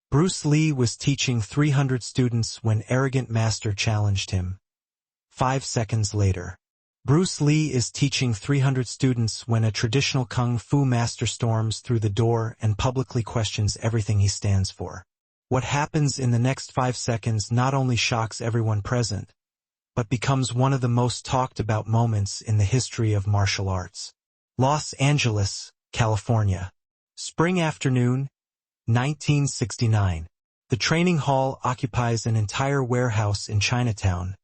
Bruce Lee was teaching 300 students when arrogant master challenged him. 5 seconds later. Bruce Lee is teaching 300 students when a traditional kung fu master storms through the door and publicly questions everything he stands for. What happens in the next 5 seconds not only shocks everyone present, but becomes one of the most talked about moments in the history of martial arts. Los Angeles, California. Spring afternoon, 1969. The training hall occupies an entire warehouse in Chinatown,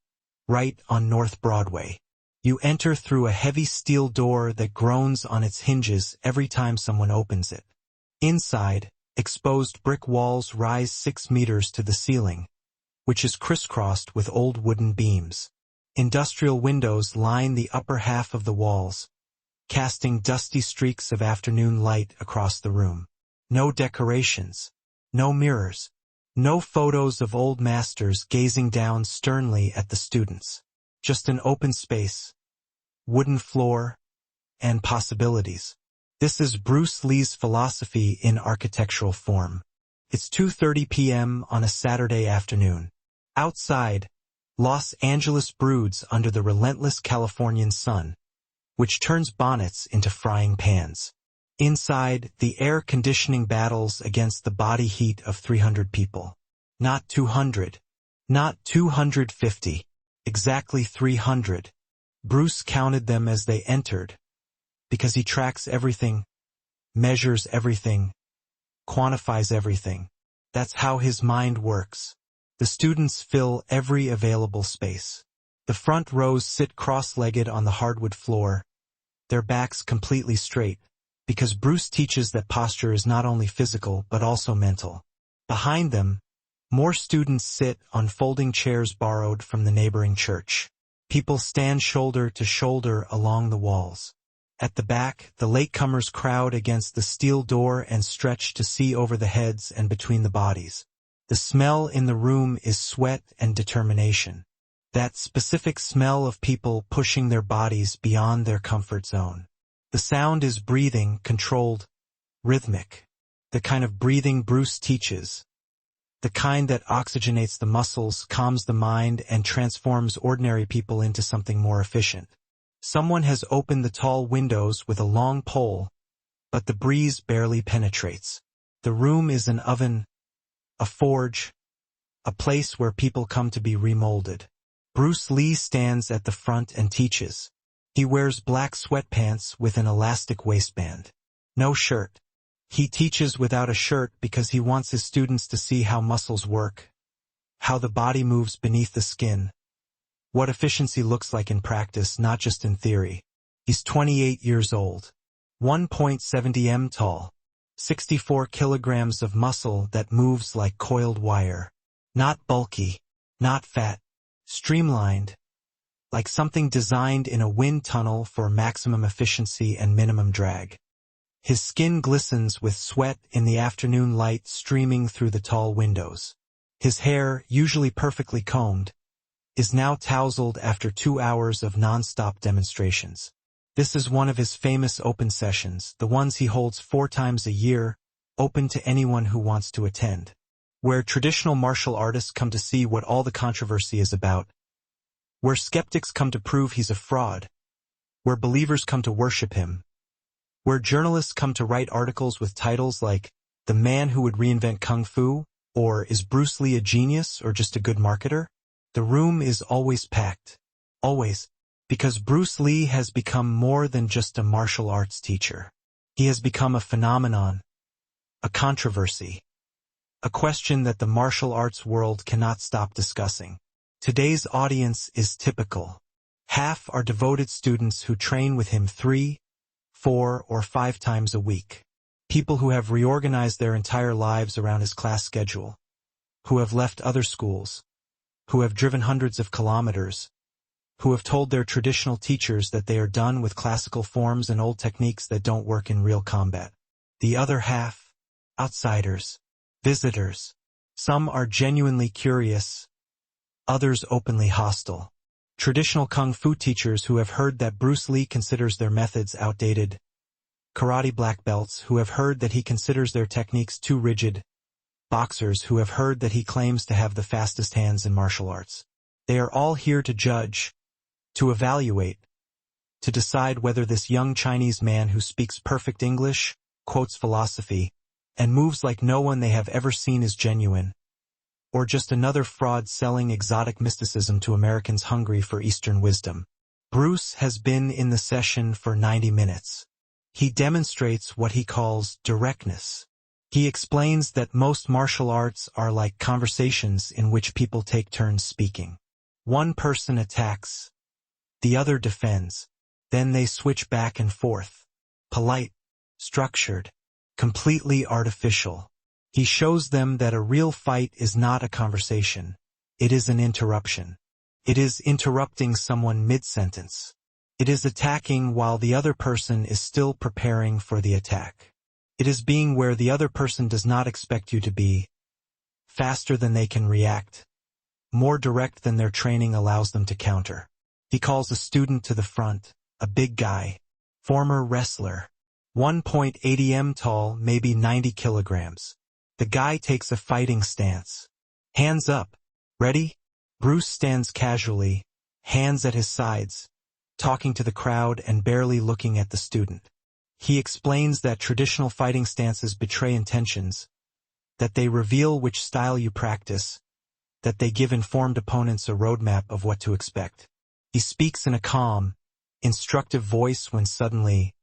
right on North Broadway. You enter through a heavy steel door that groans on its hinges every time someone opens it. Inside, exposed brick walls rise 6 meters to the ceiling, which is crisscrossed with old wooden beams. Industrial windows line the upper half of the walls, casting dusty streaks of afternoon light across the room. No decorations, no mirrors, no photos of old masters gazing down sternly at the students. Just an open space, wooden floor, and possibilities. This is Bruce Lee's philosophy in architectural form. It's 2:30 p.m. on a Saturday afternoon. Outside, Los Angeles broods under the relentless Californian sun, which turns bonnets into frying pans. Inside, the air conditioning battles against the body heat of 300 people. Not 200. Not 250. Exactly 300. Bruce counted them as they entered, because he tracks everything, measures everything, quantifies everything. That's how his mind works. The students fill every available space. The front rows sit cross-legged on the hardwood floor, their backs completely straight, because Bruce teaches that posture is not only physical but also mental. Behind them, more students sit on folding chairs borrowed from the neighboring church. People stand shoulder to shoulder along the walls. At the back, the latecomers crowd against the steel door and stretch to see over the heads and between the bodies. The smell in the room is sweat and determination. That specific smell of people pushing their bodies beyond their comfort zone. The sound is breathing, controlled, rhythmic. The kind of breathing Bruce teaches. The kind that oxygenates the muscles, calms the mind, and transforms ordinary people into something more efficient. Someone has opened the tall windows with a long pole, but the breeze barely penetrates. The room is an oven, a forge, a place where people come to be remolded. Bruce Lee stands at the front and teaches. He wears black sweatpants with an elastic waistband. No shirt. He teaches without a shirt because he wants his students to see how muscles work, how the body moves beneath the skin, what efficiency looks like in practice, not just in theory. He's 28 years old, 1.70 m tall, 64 kilograms of muscle that moves like coiled wire. Not bulky, not fat, streamlined, like something designed in a wind tunnel for maximum efficiency and minimum drag. His skin glistens with sweat in the afternoon light streaming through the tall windows. His hair, usually perfectly combed, is now tousled after 2 hours of non-stop demonstrations. This is one of his famous open sessions, the ones he holds 4 times a year, open to anyone who wants to attend. Where traditional martial artists come to see what all the controversy is about. Where skeptics come to prove he's a fraud. Where believers come to worship him. Where journalists come to write articles with titles like, "The Man Who Would Reinvent Kung Fu," or "Is Bruce Lee a Genius or Just a Good Marketer?" The room is always packed. Always. Because Bruce Lee has become more than just a martial arts teacher. He has become a phenomenon, a controversy, a question that the martial arts world cannot stop discussing. Today's audience is typical. Half are devoted students who train with him 3, 4, or 5 times a week. People who have reorganized their entire lives around his class schedule, who have left other schools, who have driven hundreds of kilometers, who have told their traditional teachers that they are done with classical forms and old techniques that don't work in real combat. The other half, outsiders, visitors. Some are genuinely curious, others openly hostile. Traditional kung fu teachers who have heard that Bruce Lee considers their methods outdated. Karate black belts who have heard that he considers their techniques too rigid. boxers who have heard that he claims to have the fastest hands in martial arts. They are all here to judge, to evaluate, to decide whether this young Chinese man who speaks perfect English, quotes philosophy, and moves like no one they have ever seen is genuine, or just another fraud selling exotic mysticism to Americans hungry for Eastern wisdom. Bruce has been in the session for 90 minutes. He demonstrates what he calls directness. He explains that most martial arts are like conversations in which people take turns speaking. One person attacks, the other defends, then they switch back and forth. Polite, structured, completely artificial. He shows them that a real fight is not a conversation. It is an interruption. It is interrupting someone mid-sentence. It is attacking while the other person is still preparing for the attack. It is being where the other person does not expect you to be, faster than they can react, more direct than their training allows them to counter. He calls a student to the front, a big guy, former wrestler, 1.80 m tall, maybe 90 kilograms. The guy takes a fighting stance. Hands up. Ready? Bruce stands casually, hands at his sides, talking to the crowd and barely looking at the student. He explains that traditional fighting stances betray intentions, that they reveal which style you practice, that they give informed opponents a roadmap of what to expect. He speaks in a calm, instructive voice when suddenly,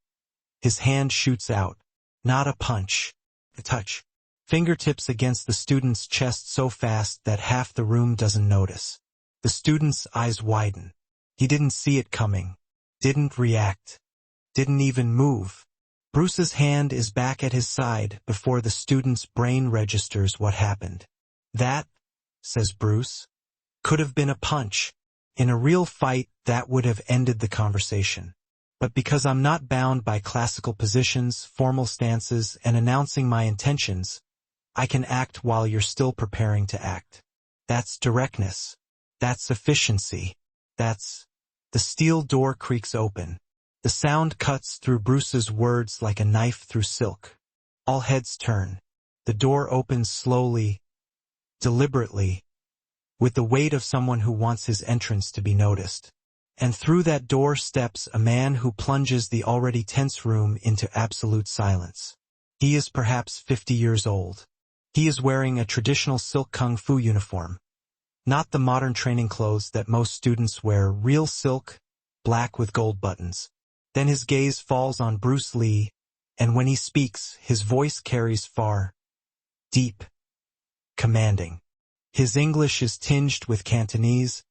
his hand shoots out. Not a punch, a touch. Fingertips against the student's chest so fast that half the room doesn't notice. The student's eyes widen. He didn't see it coming, didn't react, didn't even move. Bruce's hand is back at his side before the student's brain registers what happened. That, says Bruce, could have been a punch. In a real fight, that would have ended the conversation. But because I'm not bound by classical positions, formal stances, and announcing my intentions, I can act while you're still preparing to act. That's directness. That's efficiency. That's... The steel door creaks open. The sound cuts through Bruce's words like a knife through silk. All heads turn. The door opens slowly, deliberately, with the weight of someone who wants his entrance to be noticed. And through that door steps a man who plunges the already tense room into absolute silence. He is perhaps 50 years old. He is wearing a traditional silk kung fu uniform. Not the modern training clothes that most students wear, real silk, black with gold buttons. Then his gaze falls on Bruce Lee, and when he speaks, his voice carries far, deep, commanding. His English is tinged with Cantonese,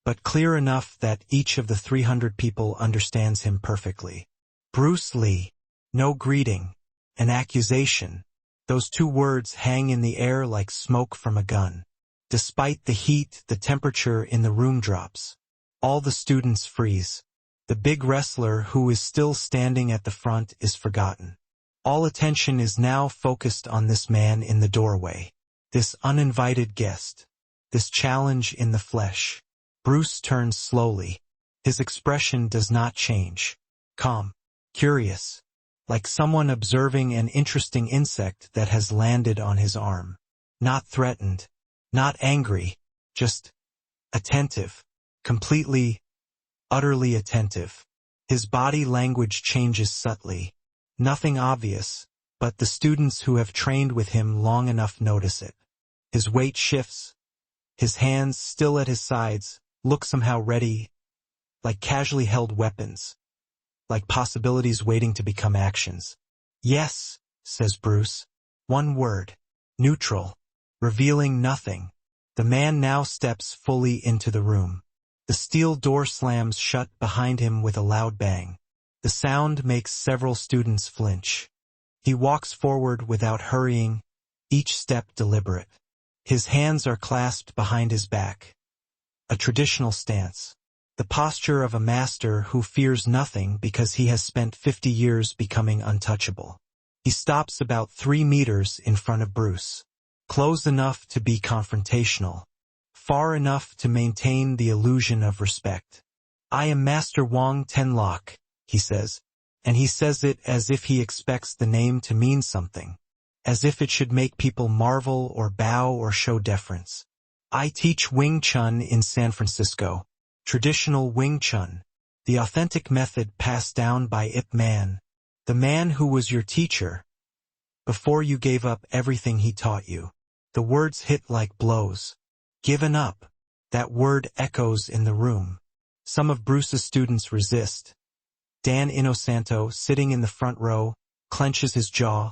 but clear enough that each of the 300 people understands him perfectly. Bruce Lee. No greeting, an accusation. Those two words hang in the air like smoke from a gun. Despite the heat, the temperature in the room drops. All the students freeze. The big wrestler who is still standing at the front is forgotten. All attention is now focused on this man in the doorway. This uninvited guest. This challenge in the flesh. Bruce turns slowly. His expression does not change. Calm. Curious. Like someone observing an interesting insect that has landed on his arm. Not threatened. Not angry. Just attentive. Completely, utterly attentive. His body language changes subtly. Nothing obvious, but the students who have trained with him long enough notice it. His weight shifts. His hands, still at his sides, look somehow ready, like casually held weapons, like possibilities waiting to become actions. Yes, says Bruce. One word. Neutral. Revealing nothing. The man now steps fully into the room. The steel door slams shut behind him with a loud bang. The sound makes several students flinch. He walks forward without hurrying, each step deliberate. His hands are clasped behind his back. A traditional stance. The posture of a master who fears nothing because he has spent 50 years becoming untouchable. He stops about 3 meters in front of Bruce. Close enough to be confrontational. Far enough to maintain the illusion of respect. I am Master Wong Tenlock, he says, and he says it as if he expects the name to mean something. as if it should make people marvel or bow or show deference. I teach Wing Chun in San Francisco. Traditional Wing Chun. The authentic method passed down by Ip Man, the man who was your teacher, before you gave up everything he taught you. The words hit like blows. Given up. That word echoes in the room. Some of Bruce's students resist. Dan Inosanto, sitting in the front row, clenches his jaw,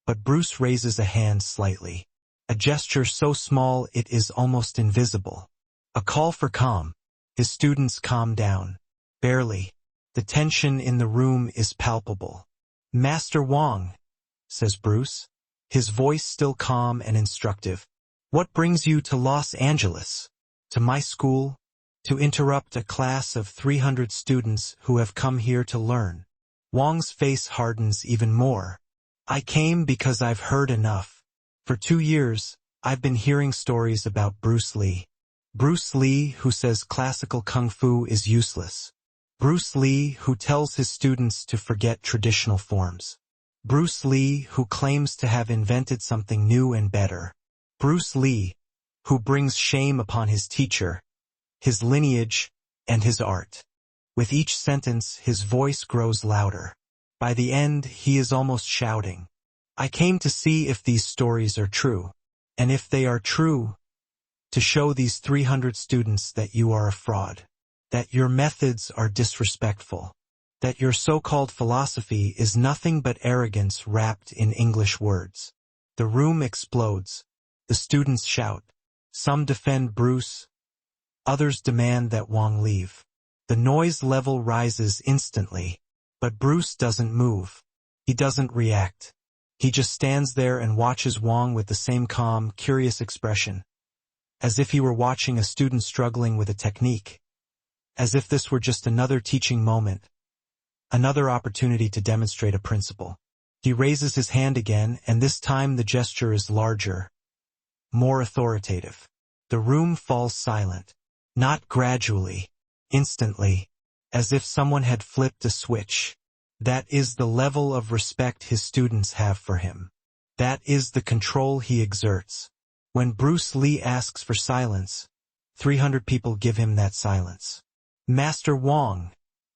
but Bruce raises a hand slightly. A gesture so small it is almost invisible. A call for calm. His students calm down. Barely. The tension in the room is palpable. Master Wong, says Bruce, his voice still calm and instructive. What brings you to Los Angeles? To my school? To interrupt a class of 300 students who have come here to learn. Wong's face hardens even more. I came because I've heard enough. For 2 years, I've been hearing stories about Bruce Lee. Bruce Lee, who says classical kung fu is useless. Bruce Lee, who tells his students to forget traditional forms. Bruce Lee, who claims to have invented something new and better. Bruce Lee, who brings shame upon his teacher, his lineage, and his art. With each sentence, his voice grows louder. By the end, he is almost shouting. I came to see if these stories are true. And if they are true, to show these 300 students that you are a fraud. That your methods are disrespectful. That your so-called philosophy is nothing but arrogance wrapped in English words. The room explodes. The students shout. Some defend Bruce. Others demand that Wong leave. The noise level rises instantly. But Bruce doesn't move. He doesn't react. He just stands there and watches Wong with the same calm, curious expression. As if he were watching a student struggling with a technique. As if this were just another teaching moment. Another opportunity to demonstrate a principle. He raises his hand again, and this time the gesture is larger. More authoritative. The room falls silent. Not gradually. Instantly. As if someone had flipped a switch. That is the level of respect his students have for him. That is the control he exerts. When Bruce Lee asks for silence, 300 people give him that silence. Master Wong,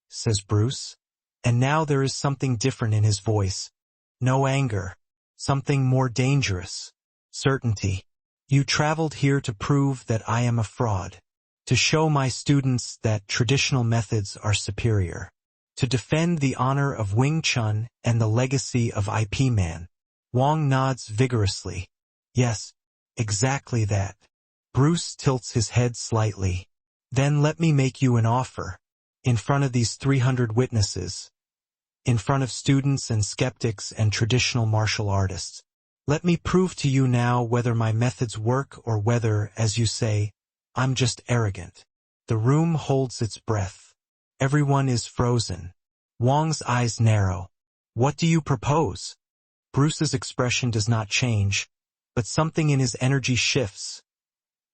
says Bruce, and now there is something different in his voice. No anger. Something more dangerous. Certainty. You traveled here to prove that I am a fraud. To show my students that traditional methods are superior. To defend the honor of Wing Chun and the legacy of IP Man. Wong nods vigorously. Yes, exactly that. Bruce tilts his head slightly. Then let me make you an offer. In front of these 300 witnesses. In front of students and skeptics and traditional martial artists. Let me prove to you now whether my methods work or whether, as you say, I'm just arrogant. The room holds its breath. Everyone is frozen. Wong's eyes narrow. What do you propose? Bruce's expression does not change, but something in his energy shifts.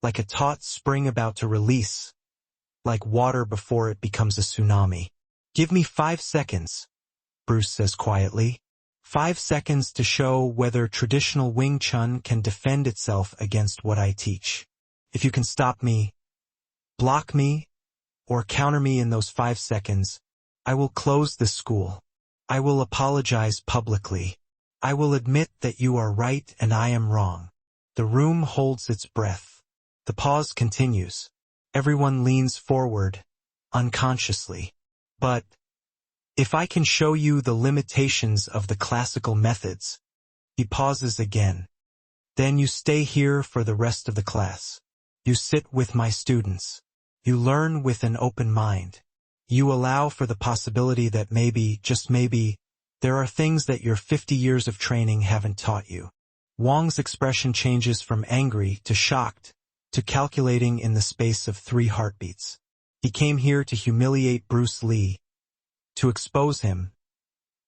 Like a taut spring about to release. Like water before it becomes a tsunami. Give me 5 seconds, Bruce says quietly. 5 seconds to show whether traditional Wing Chun can defend itself against what I teach. If you can stop me, block me, or counter me in those 5 seconds, I will close this school. I will apologize publicly. I will admit that you are right and I am wrong. The room holds its breath. The pause continues. Everyone leans forward, unconsciously. But, if I can show you the limitations of the classical methods, he pauses again. Then you stay here for the rest of the class. You sit with my students. You learn with an open mind. You allow for the possibility that maybe, just maybe, there are things that your 50 years of training haven't taught you. Wong's expression changes from angry to shocked, to calculating in the space of 3 heartbeats. He came here to humiliate Bruce Lee, to expose him,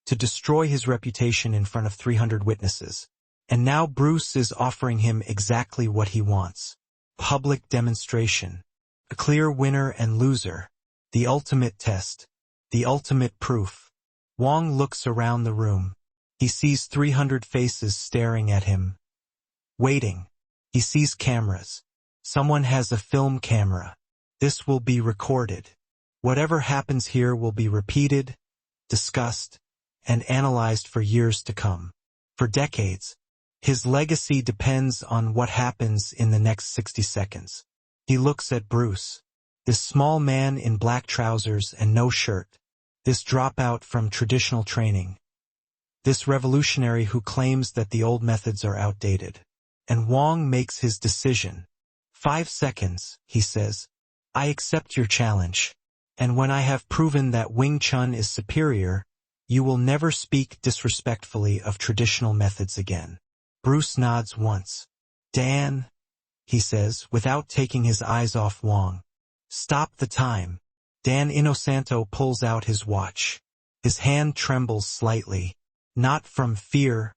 to destroy his reputation in front of 300 witnesses. And now Bruce is offering him exactly what he wants. Public demonstration. A clear winner and loser. The ultimate test. The ultimate proof. Wong looks around the room. He sees 300 faces staring at him, waiting. He sees cameras. Someone has a film camera. This will be recorded. Whatever happens here will be repeated, discussed, and analyzed for years to come. For decades. His legacy depends on what happens in the next 60 seconds. He looks at Bruce. This small man in black trousers and no shirt. This dropout from traditional training. This revolutionary who claims that the old methods are outdated. And Wong makes his decision. 5 seconds, he says. I accept your challenge. And when I have proven that Wing Chun is superior, you will never speak disrespectfully of traditional methods again. Bruce nods once. Dan, he says, without taking his eyes off Wong. Stop the time. Dan Inosanto pulls out his watch. His hand trembles slightly. Not from fear,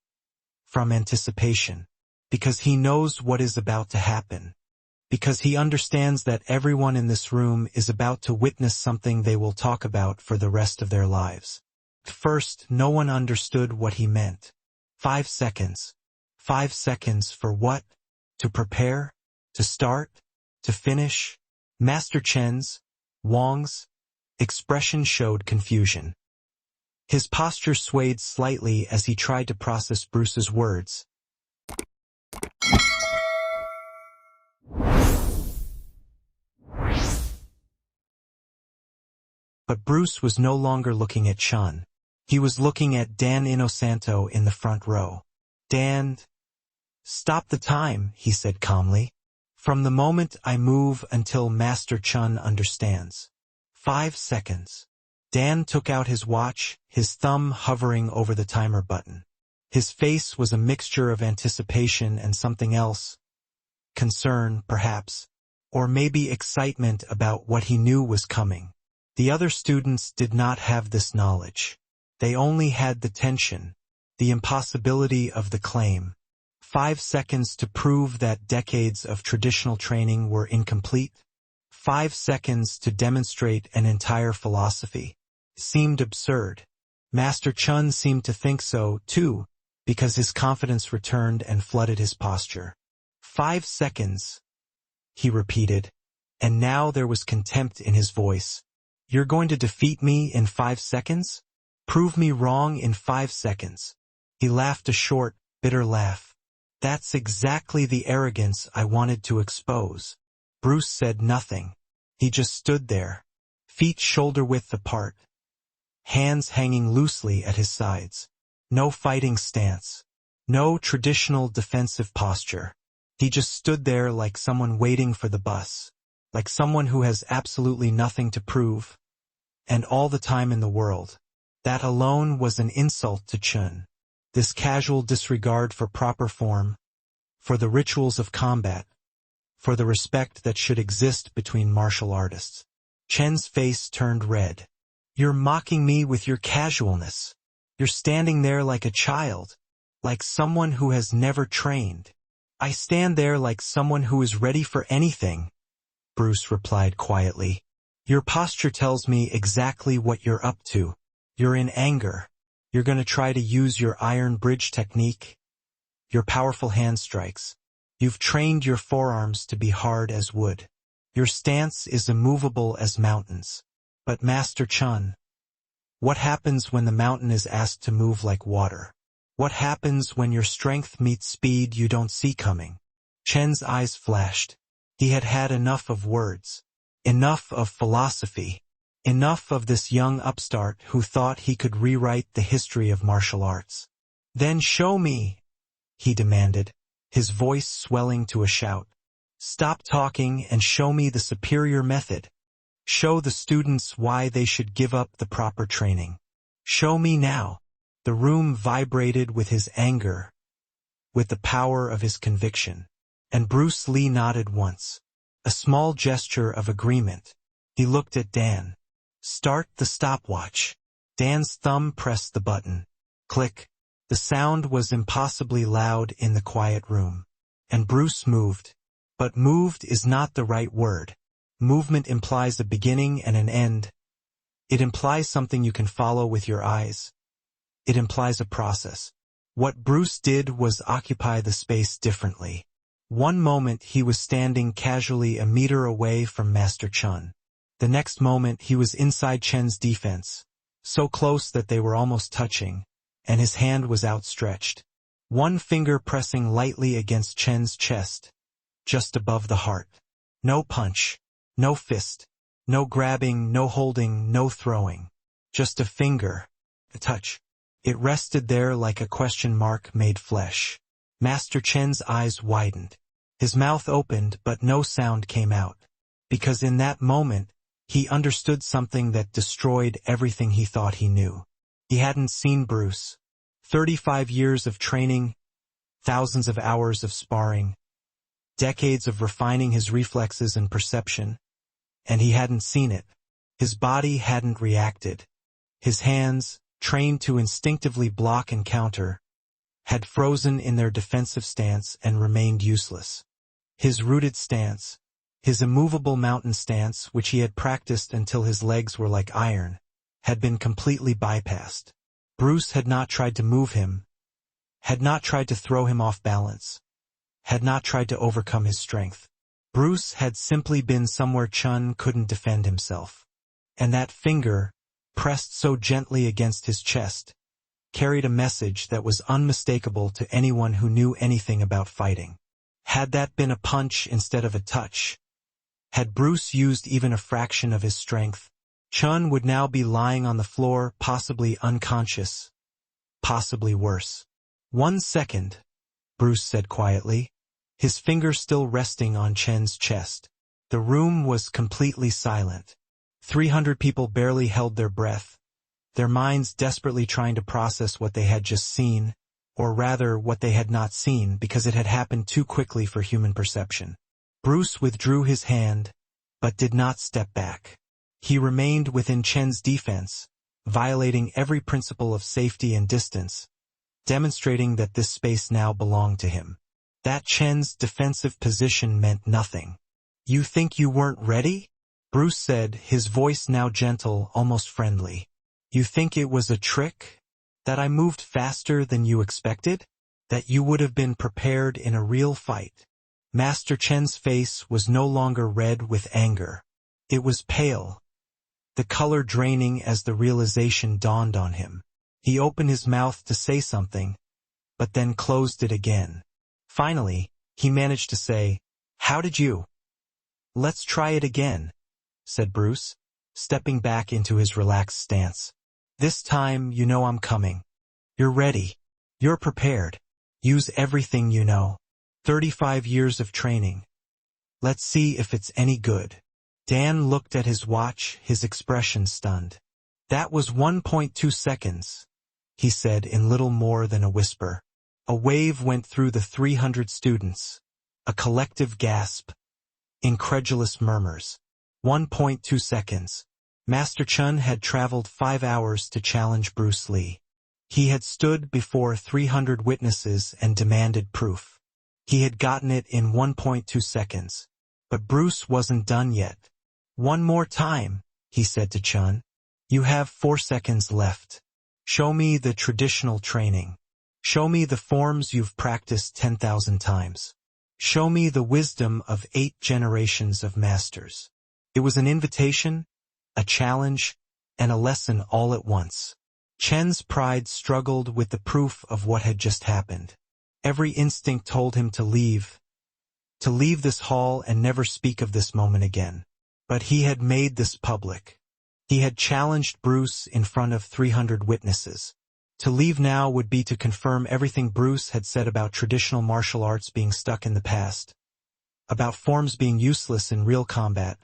from anticipation. Because he knows what is about to happen. Because he understands that everyone in this room is about to witness something they will talk about for the rest of their lives. At first, no one understood what he meant. 5 seconds. 5 seconds for what? To prepare? To start? To finish? Master Chen's, Wong's, expression showed confusion. His posture swayed slightly as he tried to process Bruce's words. But Bruce was no longer looking at Chun. He was looking at Dan Inosanto in the front row. Dan, stop the time, he said calmly. From the moment I move until Master Chun understands. 5 seconds. Dan took out his watch, his thumb hovering over the timer button. His face was a mixture of anticipation and something else. Concern, perhaps. Or maybe excitement about what he knew was coming. The other students did not have this knowledge. They only had the tension, the impossibility of the claim. 5 seconds to prove that decades of traditional training were incomplete. 5 seconds to demonstrate an entire philosophy. Seemed absurd. Master Chun seemed to think so, too, because his confidence returned and flooded his posture. 5 seconds, he repeated, and now there was contempt in his voice. You're going to defeat me in 5 seconds? Prove me wrong in 5 seconds. He laughed a short, bitter laugh. That's exactly the arrogance I wanted to expose. Bruce said nothing. He just stood there, feet shoulder-width apart, hands hanging loosely at his sides. No fighting stance. No traditional defensive posture. He just stood there like someone waiting for the bus, like someone who has absolutely nothing to prove, and all the time in the world. That alone was an insult to Chun. This casual disregard for proper form, for the rituals of combat, for the respect that should exist between martial artists. Chen's face turned red. You're mocking me with your casualness. You're standing there like a child, like someone who has never trained. I stand there like someone who is ready for anything, Bruce replied quietly. Your posture tells me exactly what you're up to. You're in anger. You're going to try to use your iron bridge technique, your powerful hand strikes. You've trained your forearms to be hard as wood. Your stance is immovable as mountains. But Master Chun, what happens when the mountain is asked to move like water? What happens when your strength meets speed you don't see coming? Chen's eyes flashed. He had had enough of words, enough of philosophy, enough of this young upstart who thought he could rewrite the history of martial arts. Then show me, he demanded, his voice swelling to a shout. Stop talking and show me the superior method. Show the students why they should give up the proper training. Show me now. The room vibrated with his anger, with the power of his conviction. And Bruce Lee nodded once, a small gesture of agreement. He looked at Dan. Start the stopwatch. Dan's thumb pressed the button. Click. The sound was impossibly loud in the quiet room. And Bruce moved. But moved is not the right word. Movement implies a beginning and an end. It implies something you can follow with your eyes. It implies a process. What Bruce did was occupy the space differently. One moment he was standing casually a meter away from Master Chun. The next moment he was inside Chen's defense, so close that they were almost touching, and his hand was outstretched. One finger pressing lightly against Chen's chest, just above the heart. No punch, no fist, no grabbing, no holding, no throwing. Just a finger, a touch. It rested there like a question mark made flesh. Master Chen's eyes widened. His mouth opened, but no sound came out. Because in that moment, he understood something that destroyed everything he thought he knew. He hadn't seen Bruce. 35 years of training, thousands of hours of sparring, decades of refining his reflexes and perception, and he hadn't seen it. His body hadn't reacted. His hands, trained to instinctively block and counter, had frozen in their defensive stance and remained useless. His rooted stance, his immovable mountain stance, which he had practiced until his legs were like iron, had been completely bypassed. Bruce had not tried to move him, had not tried to throw him off balance, had not tried to overcome his strength. Bruce had simply been somewhere Chun couldn't defend himself. And that finger, pressed so gently against his chest, carried a message that was unmistakable to anyone who knew anything about fighting. Had that been a punch instead of a touch? Had Bruce used even a fraction of his strength, Chun would now be lying on the floor, possibly unconscious, possibly worse. 1 second, Bruce said quietly, his finger still resting on Chen's chest. The room was completely silent. 300 people barely held their breath, their minds desperately trying to process what they had just seen, or rather what they had not seen because it had happened too quickly for human perception. Bruce withdrew his hand, but did not step back. He remained within Chen's defense, violating every principle of safety and distance, demonstrating that this space now belonged to him. That Chen's defensive position meant nothing. "You think you weren't ready?" Bruce said, his voice now gentle, almost friendly. "You think it was a trick? That I moved faster than you expected? That you would have been prepared in a real fight?" Master Chen's face was no longer red with anger. It was pale, the color draining as the realization dawned on him. He opened his mouth to say something, but then closed it again. Finally, he managed to say, "How did you?" "Let's try it again," said Bruce, stepping back into his relaxed stance. "This time you know I'm coming. You're ready. You're prepared. Use everything you know. 35 years of training. Let's see if it's any good." Dan looked at his watch, his expression stunned. "That was 1.2 seconds, he said in little more than a whisper. A wave went through the 300 students, a collective gasp, incredulous murmurs. 1.2 seconds. Master Chun had traveled 5 hours to challenge Bruce Lee. He had stood before 300 witnesses and demanded proof. He had gotten it in 1.2 seconds. But Bruce wasn't done yet. "One more time," he said to Chun. "You have 4 seconds left. Show me the traditional training. Show me the forms you've practiced 10,000 times. Show me the wisdom of 8 generations of masters." It was an invitation, a challenge, and a lesson all at once. Chen's pride struggled with the proof of what had just happened. Every instinct told him to leave this hall and never speak of this moment again. But he had made this public. He had challenged Bruce in front of 300 witnesses. To leave now would be to confirm everything Bruce had said about traditional martial arts being stuck in the past, about forms being useless in real combat,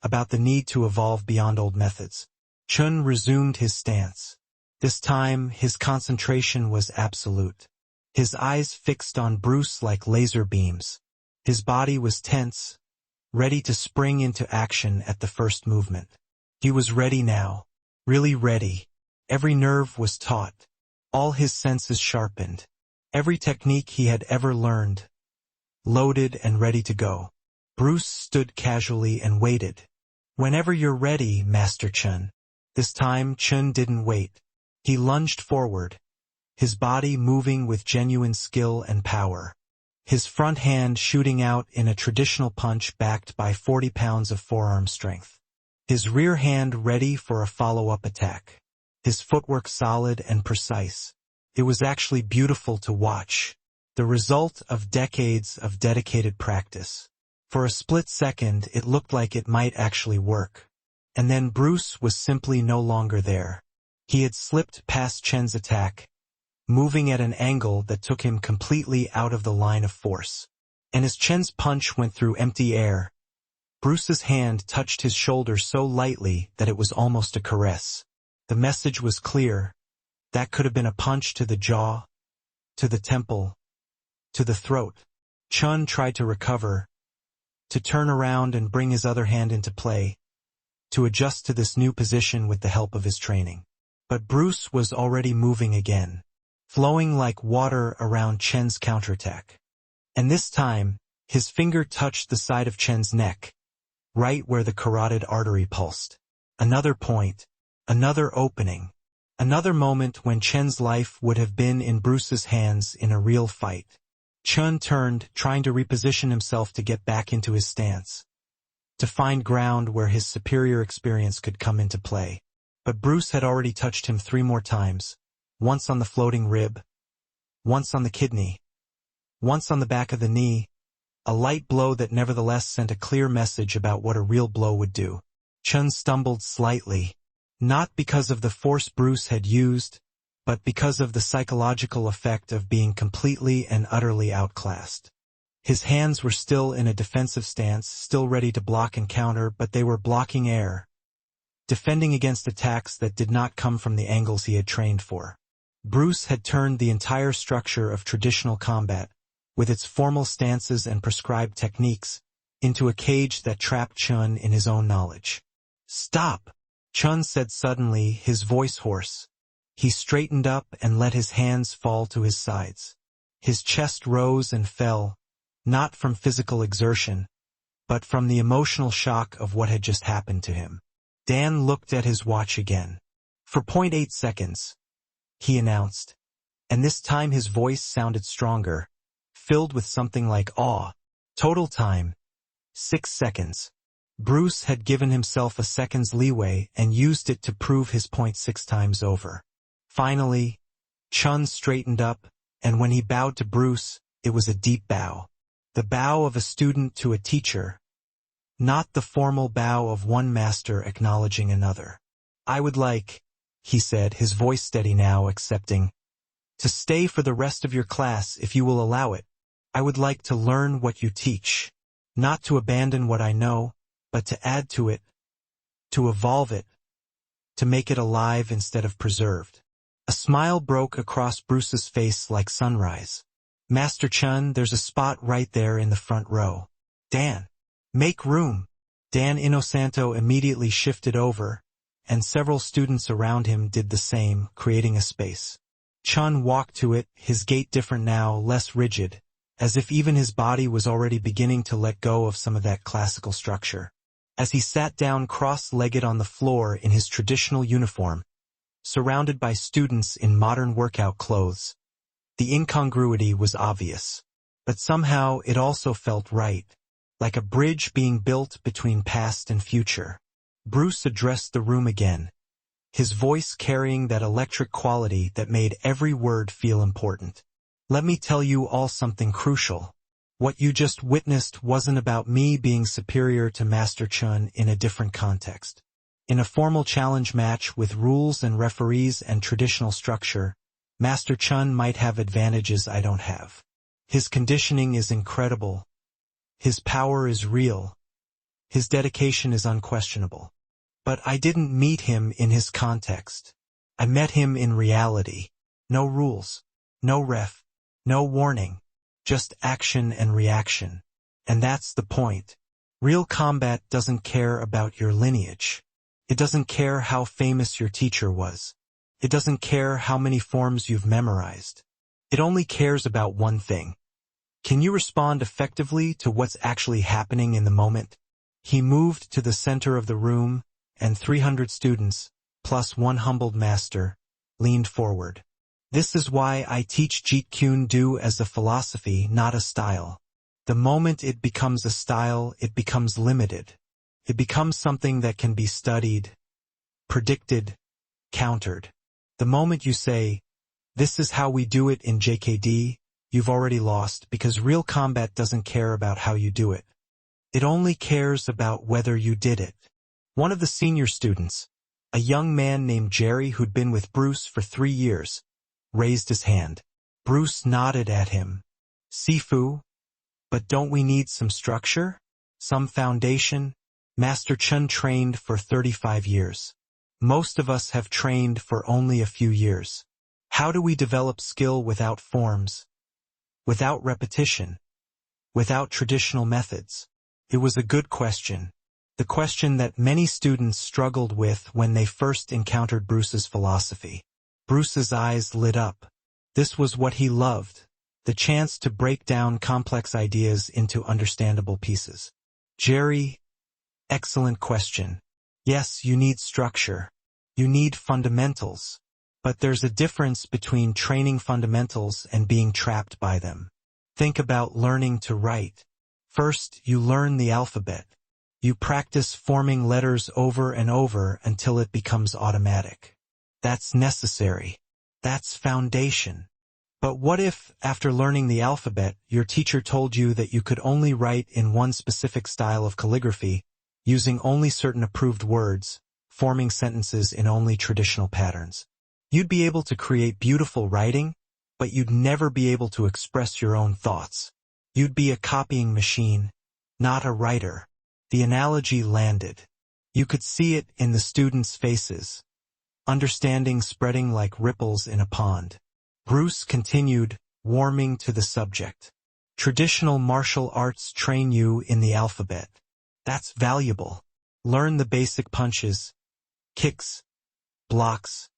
about the need to evolve beyond old methods. Chun resumed his stance. This time, his concentration was absolute. His eyes fixed on Bruce like laser beams. His body was tense, ready to spring into action at the first movement. He was ready now, really ready. Every nerve was taut, all his senses sharpened. Every technique he had ever learned, loaded and ready to go. Bruce stood casually and waited. "Whenever you're ready, Master Chun." This time Chun didn't wait. He lunged forward, his body moving with genuine skill and power. His front hand shooting out in a traditional punch backed by 40 pounds of forearm strength. His rear hand ready for a follow-up attack. His footwork solid and precise. It was actually beautiful to watch. The result of decades of dedicated practice. For a split second, it looked like it might actually work. And then Bruce was simply no longer there. He had slipped past Chen's attack, moving at an angle that took him completely out of the line of force. And as Chen's punch went through empty air, Bruce's hand touched his shoulder so lightly that it was almost a caress. The message was clear. That could have been a punch to the jaw, to the temple, to the throat. Chen tried to recover, to turn around and bring his other hand into play, to adjust to this new position with the help of his training. But Bruce was already moving again, flowing like water around Chen's counterattack. And this time, his finger touched the side of Chen's neck, right where the carotid artery pulsed. Another point, another opening, another moment when Chen's life would have been in Bruce's hands in a real fight. Chen turned, trying to reposition himself to get back into his stance, to find ground where his superior experience could come into play. But Bruce had already touched him 3 more times, once on the floating rib, once on the kidney, once on the back of the knee, a light blow that nevertheless sent a clear message about what a real blow would do. Chen stumbled slightly, not because of the force Bruce had used, but because of the psychological effect of being completely and utterly outclassed. His hands were still in a defensive stance, still ready to block and counter, but they were blocking air, defending against attacks that did not come from the angles he had trained for. Bruce had turned the entire structure of traditional combat, with its formal stances and prescribed techniques, into a cage that trapped Chen in his own knowledge. "Stop!" Chen said suddenly, his voice hoarse. He straightened up and let his hands fall to his sides. His chest rose and fell, not from physical exertion, but from the emotional shock of what had just happened to him. Dan looked at his watch again. "For 0.8 seconds, he announced, and this time his voice sounded stronger, filled with something like awe. Total time, 6 seconds. Bruce had given himself a second's leeway and used it to prove his point 6 times over. Finally, Chen straightened up, and when he bowed to Bruce, it was a deep bow. The bow of a student to a teacher, not the formal bow of one master acknowledging another. "I would like," he said, his voice steady now, accepting, "to stay for the rest of your class if you will allow it. I would like to learn what you teach, not to abandon what I know, but to add to it, to evolve it, to make it alive instead of preserved." A smile broke across Bruce's face like sunrise. "Master Chen, there's a spot right there in the front row. Dan, make room." Dan Inosanto immediately shifted over, and several students around him did the same, creating a space. Chen walked to it, his gait different now, less rigid, as if even his body was already beginning to let go of some of that classical structure. As he sat down cross-legged on the floor in his traditional uniform, surrounded by students in modern workout clothes, the incongruity was obvious. But somehow it also felt right, like a bridge being built between past and future. Bruce addressed the room again, his voice carrying that electric quality that made every word feel important. "Let me tell you all something crucial. What you just witnessed wasn't about me being superior to Master Chen in a different context. In a formal challenge match with rules and referees and traditional structure, Master Chen might have advantages I don't have. His conditioning is incredible. His power is real. His dedication is unquestionable. But I didn't meet him in his context. I met him in reality. No rules, no ref, no warning, just action and reaction. And that's the point. Real combat doesn't care about your lineage. It doesn't care how famous your teacher was. It doesn't care how many forms you've memorized. It only cares about one thing. Can you respond effectively to what's actually happening in the moment?" He moved to the center of the room, and 300 students, plus one humbled master, leaned forward. This is why I teach Jeet Kune Do as a philosophy, not a style. The moment it becomes a style, it becomes limited. It becomes something that can be studied, predicted, countered. The moment you say, this is how we do it in JKD, you've already lost, because real combat doesn't care about how you do it. It only cares about whether you did it. One of the senior students, a young man named Jerry who'd been with Bruce for 3 years, raised his hand. Bruce nodded at him. Sifu, but don't we need some structure? Some foundation? Master Chun trained for 35 years. Most of us have trained for only a few years. How do we develop skill without forms? Without repetition? Without traditional methods? It was a good question. The question that many students struggled with when they first encountered Bruce's philosophy. Bruce's eyes lit up. This was what he loved, the chance to break down complex ideas into understandable pieces. Jerry, excellent question. Yes, you need structure. You need fundamentals. But there's a difference between training fundamentals and being trapped by them. Think about learning to write. First, you learn the alphabet. You practice forming letters over and over until it becomes automatic. That's necessary. That's foundation. But what if, after learning the alphabet, your teacher told you that you could only write in one specific style of calligraphy, using only certain approved words, forming sentences in only traditional patterns? You'd be able to create beautiful writing, but you'd never be able to express your own thoughts. You'd be a copying machine, not a writer. The analogy landed. You could see it in the students' faces. Understanding spreading like ripples in a pond. Bruce continued, warming to the subject. Traditional martial arts train you in the alphabet. That's valuable. Learn the basic punches, kicks, blocks,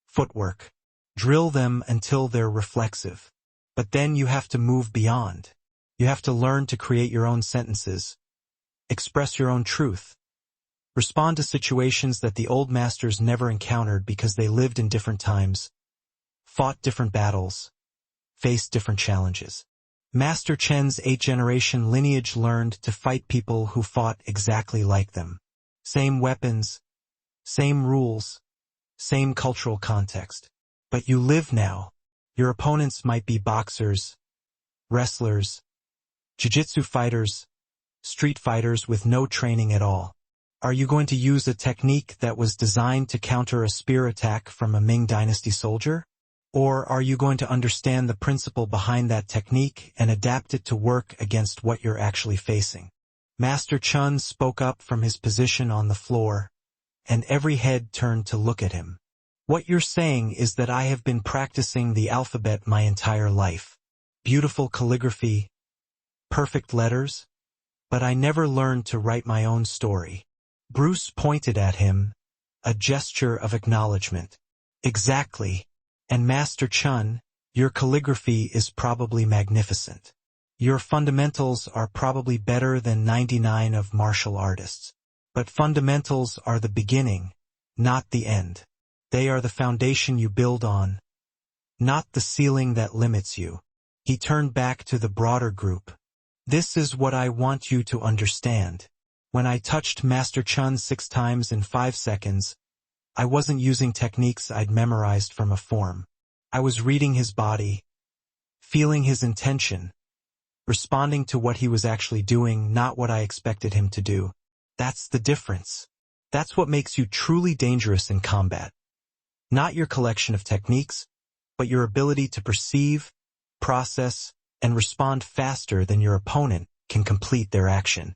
footwork. Drill them until they're reflexive. But then you have to move beyond. You have to learn to create your own sentences, express your own truth, respond to situations that the old masters never encountered because they lived in different times, fought different battles, faced different challenges. Master Chen's 8th-generation lineage learned to fight people who fought exactly like them. Same weapons, same rules, same cultural context. But you live now. Your opponents might be boxers, wrestlers, jiu-jitsu fighters, street fighters with no training at all. Are you going to use a technique that was designed to counter a spear attack from a Ming Dynasty soldier? Or are you going to understand the principle behind that technique and adapt it to work against what you're actually facing? Master Chun spoke up from his position on the floor, and every head turned to look at him. What you're saying is that I have been practicing the alphabet my entire life. Beautiful calligraphy, perfect letters, but I never learned to write my own story. Bruce pointed at him, a gesture of acknowledgement. Exactly. And Master Chun, your calligraphy is probably magnificent. Your fundamentals are probably better than 99 of martial artists. But fundamentals are the beginning, not the end. They are the foundation you build on, not the ceiling that limits you. He turned back to the broader group. This is what I want you to understand. When I touched Master Chun 6 times in 5 seconds, I wasn't using techniques I'd memorized from a form. I was reading his body, feeling his intention, responding to what he was actually doing, not what I expected him to do. That's the difference. That's what makes you truly dangerous in combat. Not your collection of techniques, but your ability to perceive, process, and respond faster than your opponent can complete their action.